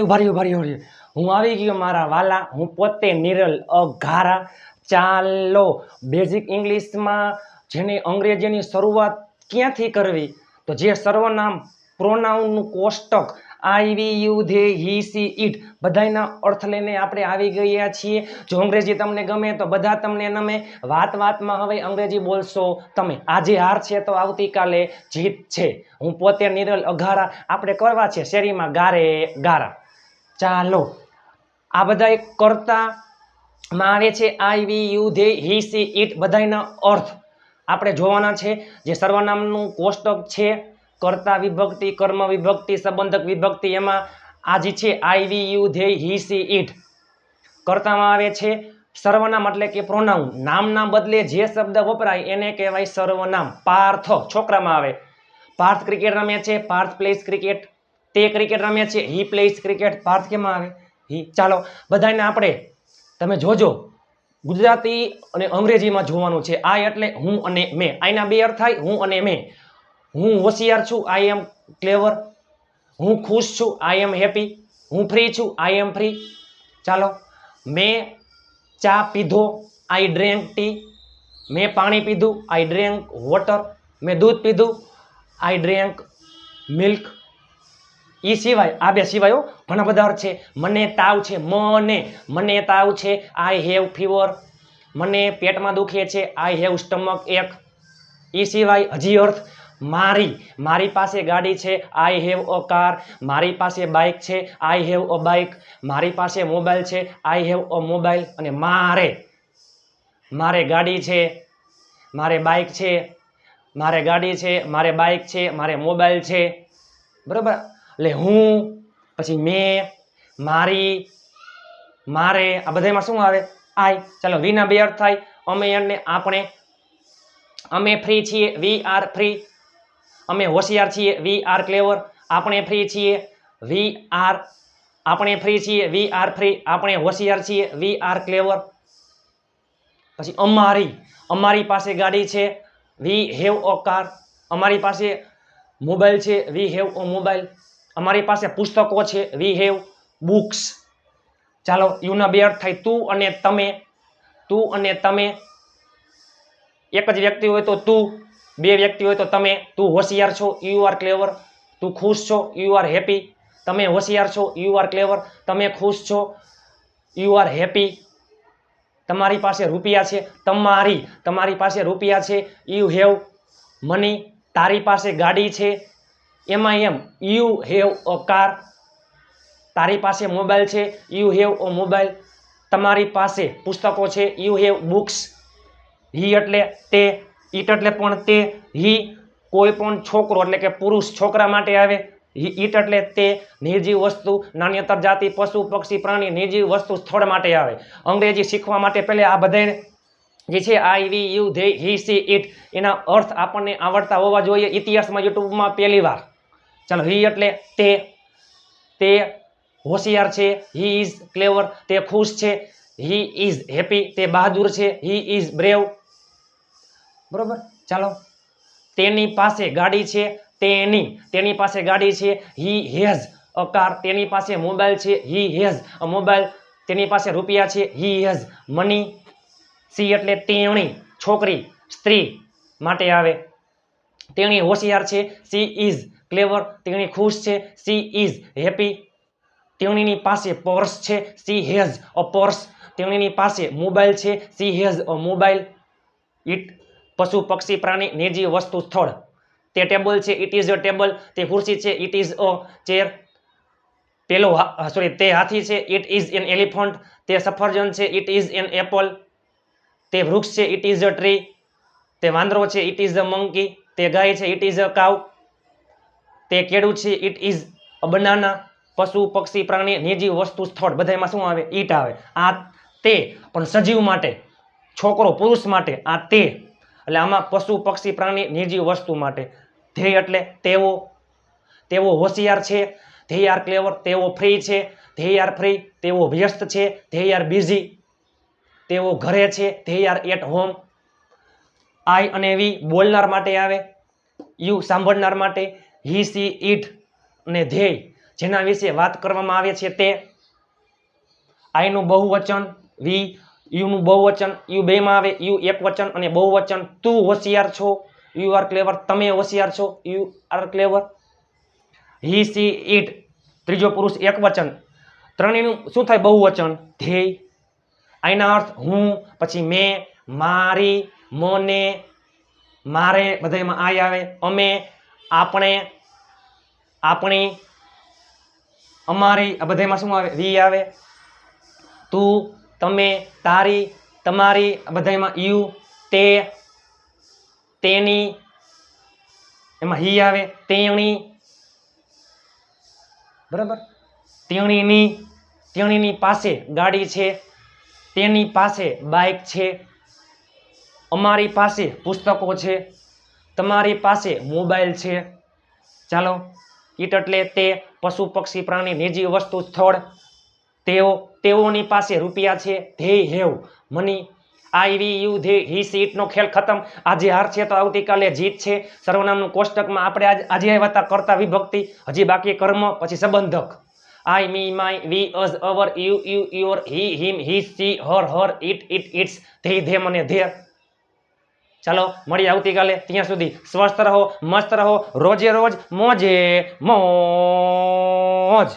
ઉભારી હું આવી ગયો મારા વાલા, હું પોતે નિરલ અઘારા। ચાલો બેઝિક ઇંગ્લિશમાં જેને અંગ્રેજીની શરૂઆત ક્યાંથી કરવી, તો જે સર્વનામ પ્રોનાઉનનું કોષ્ટક I we you they he she it બધાના અર્થ લઈને આપણે આવી ગયા છીએ। જો અંગ્રેજી તમને ગમે તો બધા તમને નમે, વાતમાં હવે અંગ્રેજી બોલશો તમે। આજે હાર છે તો આવતીકાલે જીત છે। હું પોતે નિરલ અઘારા, આપણે કરવા છે શેરીમાં ગારે ગારા। ચાલો આ બધા એક કરતા માં આવે છે I we you they he she it બધાના અર્થ આપણે જોવાના છે। જે સર્વનામનું કોષ્ટક છે, કર્તા વિભક્તિ, કર્મ વિભક્તિ, સંબંધક વિભક્તિ, એમાં આ જે છે I we you they he she it કર્તામાં આવે છે સર્વનામ એટલે કે પ્રોનાઉન। નામના બદલે જે શબ્દ વપરાય એને કહેવાય સર્વનામ। પાર્થ છોકરામાં આવે, પાર્થ ક્રિકેટ રમે છે, પાર્થ પ્લેસ ક્રિકેટ। તે ક્રિકેટ રમે છે, હી પ્લેસ ક્રિકેટ। પાર્થ કેમાં આવે? હી। ચાલો બધાને આપણે તમે જોજો ગુજરાતી અને અંગ્રેજીમાં જોવાનું છે। આ એટલે હું અને મેં, આના બે અર્થ થાય, હું અને મેં। હું હોશિયાર છું, આઈ એમ ક્લેવર। હું ખુશ છું, આઈ એમ હેપી। હું ફ્રી છું, આઈ એમ ફ્રી। ચાલો મેં ચા પીધો, આઈ ડ્રેન્ક ટી। મેં પાણી પીધું, આઈ ડ્રેન્ક વોટર। મેં દૂધ પીધું, આઈ ડ્રેન્ક મિલ્ક। એ સિવાય આ બે સિવાય ઘણા બધા અર્થ છે। મને તાવ છે, મને તાવ છે, આઈ હેવ ફીવર। મને પેટમાં દુખે છે, આઈ હેવ સ્ટમક એક। એ સિવાય હજી અર્થ મારી પાસે ગાડી છે, આઈ હેવ અ કાર। મારી પાસે બાઇક છે, આઈ હેવ અ બાઇક। મારી પાસે મોબાઈલ છે, આઈ હેવ અ મોબાઈલ। અને મારે ગાડી છે, મારે બાઇક છે, મારે ગાડી છે, મારે બાઇક છે, મારે મોબાઈલ છે, બરાબર। એટલે હું, પછી મેં, મારી, મારે, આ બધામાં શું આવે? આઈ। ચાલો વીના બે અર્થ થાય, અમે અને આપણે। અમે ફ્રી છીએ, વી આર ફ્રી। અમે હોશિયાર છીએ, વી આર ક્લેવર। આપણે ફ્રી છીએ, આપણે ફ્રી છીએ, વી આર ફ્રી। આપણે હોશિયાર છીએ, વી આર ક્લેવર। પછી અમારી પાસે ગાડી છે, વી હેવ અ કાર। અમારી પાસે મોબાઈલ છે, વી હેવ અ મોબાઈલ। અમારી પાસે પુસ્તકો છે, વી હેવ બુક્સ। ચાલો યુના બે અર્થ થાય, તું અને તમે। તું અને તમે, એક જ વ્યક્તિ હોય તો તું, બે વ્યક્તિ હોય તો તમે। તું હોશિયાર છો, યુ આર ક્લેવર। તું ખુશ છો, યુ આર હેપી। તમે હોશિયાર છો, યુ આર ક્લેવર। તમે ખુશ છો, યુ આર હેપી। તમારી પાસે રૂપિયા છે, તમારી પાસે રૂપિયા છે, યુ હેવ મની। તારી પાસે ગાડી છે, એમાં એમ યુ હેવ અ કાર। તારી પાસે મોબાઈલ છે, યુ હેવ અ મોબાઈલ। તમારી પાસે પુસ્તકો છે, યુ હેવ બુક્સ। હી એટલે તે, ઈટ એટલે પણ તે, હી કોઈ પણ છોકરો એટલે કે પુરુષ છોકરા માટે આવે। ઈટ એટલે તે, નિર્જીવ વસ્તુ, નાન્યતર જાતિ, પશુ પક્ષી પ્રાણી, નિર્જીવ વસ્તુ સ્થળ માટે આવે। અંગ્રેજી શીખવા માટે પહેલા આ બધાને જે છે I we you they he she it એના અર્થ આપણને આવડતા હોવા જોઈએ। ઇતિહાસમાં યુટ્યુબમાં પહેલી વાર। ચાલો હી એટલે તે હોશિયાર છે, હી ઇઝ ક્લેવર। તે ખુશ છે, હી ઇઝ હેપી। તે બહાદુર છે, હી ઇઝ બ્રેવ, બરોબર। ચાલો તેની પાસે ગાડી છે, તેની પાસે ગાડી છે, હી હેઝ અ કાર। તેની પાસે મોબાઈલ છે, હી હેઝ અ મોબાઈલ। તેની પાસે રૂપિયા છે, હી હેઝ મની। સી એટલે તેણી, છોકરી, સ્ત્રી માટે આવે। તેણી હોશિયાર છે, સી ઇઝ ક્લેવર। તેણી ખુશ છે, સી ઇઝ હેપી। તેણીની પાસે પર્સ છે, સી હેઝ અ પર્સ। તેણીની પાસે મોબાઈલ છે, she has a mobile. It પશુ પક્ષી પ્રાણી, નિર્જીવ વસ્તુ સ્થળ। તે ટેબલ છે, ઇટ ઇઝ અ ટેબલ। તે ખુરશી છે, ઇટ ઇઝ અ ચેર। તે હાથી છે, ઇટ ઇઝ એન એલિફન્ટ। તે સફરજન છે, ઇટ ઇઝ એન એપલ। તે વૃક્ષ છે, ઇટ ઇઝ અ ટ્રી। તે વાંદરો છે, ઇટ ઇઝ અ મંકી। તે ગાય છે, ઇટ ઇઝ અ કાવ। તે કેળું છે, ઇટ ઇઝ અ બનાના। પશુ પક્ષી પ્રાણી, નિર્જીવ વસ્તુ સ્થળ બધામાં શું આવે? ઈટ આવે। આ તે પણ સજીવ માટે, છોકરો પુરુષ માટે આ તે, એટલે આમાં પશુ પક્ષી પ્રાણી, નિર્જીવ વસ્તુ માટે। ધ્યેય એટલે તેઓ હોશિયાર છે, ધે આર ક્લેવર। તેઓ ફ્રી છે, ધે આર ફ્રી। તેઓ વ્યસ્ત છે, ધે આર બિઝી। તેઓ ઘરે છે, ધે આર એટ હોમ। આઈ અને વી બોલનાર માટે આવે, યુ સાંભળનાર માટે, હી સી ઇટ અને ધ્યેય જેના વિશે વાત કરવામાં આવે છે તે આઈનું બહુવચન વી, યુનું બહુવચન યુ બેમાં આવે, યુ એકવચન અને બહુવચન, તું હોશિયાર છો, યુ આર ક્લેવર, તમે હોશિયાર છો, you are clever, he she it ત્રીજો પુરુષ એકવચન, ત્રણેયનું શું થાય બહુવચન ધ્યેય, આઈના અર્થ હું, પછી મેં, મારી, મને, મારે બધામાં આઈ આવે, અમે, આપણે, આપણી, અમારી આ બધામાં શું આવે વી આવે, તું, તમે, તારી, તમારી આ બધામાં યુ, તે, તેની એમાં હી આવે, તેણી, બરાબર, તેણીની પાસે ગાડી છે, તેની પાસે બાઇક છે, અમારી પાસે પુસ્તકો છે, તમારી પાસે મોબાઈલ છે. ચાલો, ઈટ એટલે તે, પશુ પક્ષી પ્રાણી નિજી વસ્તુ સ્થળ, તેઓની પાસે રૂપિયા છે, they have money, I we you they he she ઇટનો ખેલ ખતમ. આજે હાર છે તો આવતીકાલે જીત છે. સર્વનામનું કોષ્ટકમાં આપણે આજે આવ્યા હતા કર્તા વિભક્તિ, હજી બાકી કર્મ, પછી સંબંધક I me my we us our you your he him he she her her it its they them અને ધેર. ચાલો મળીએ આવતીકાલે, ત્યાં સુધી સ્વસ્થ રહો, મસ્ત રહો, રોજે રોજ મોજે મોજ.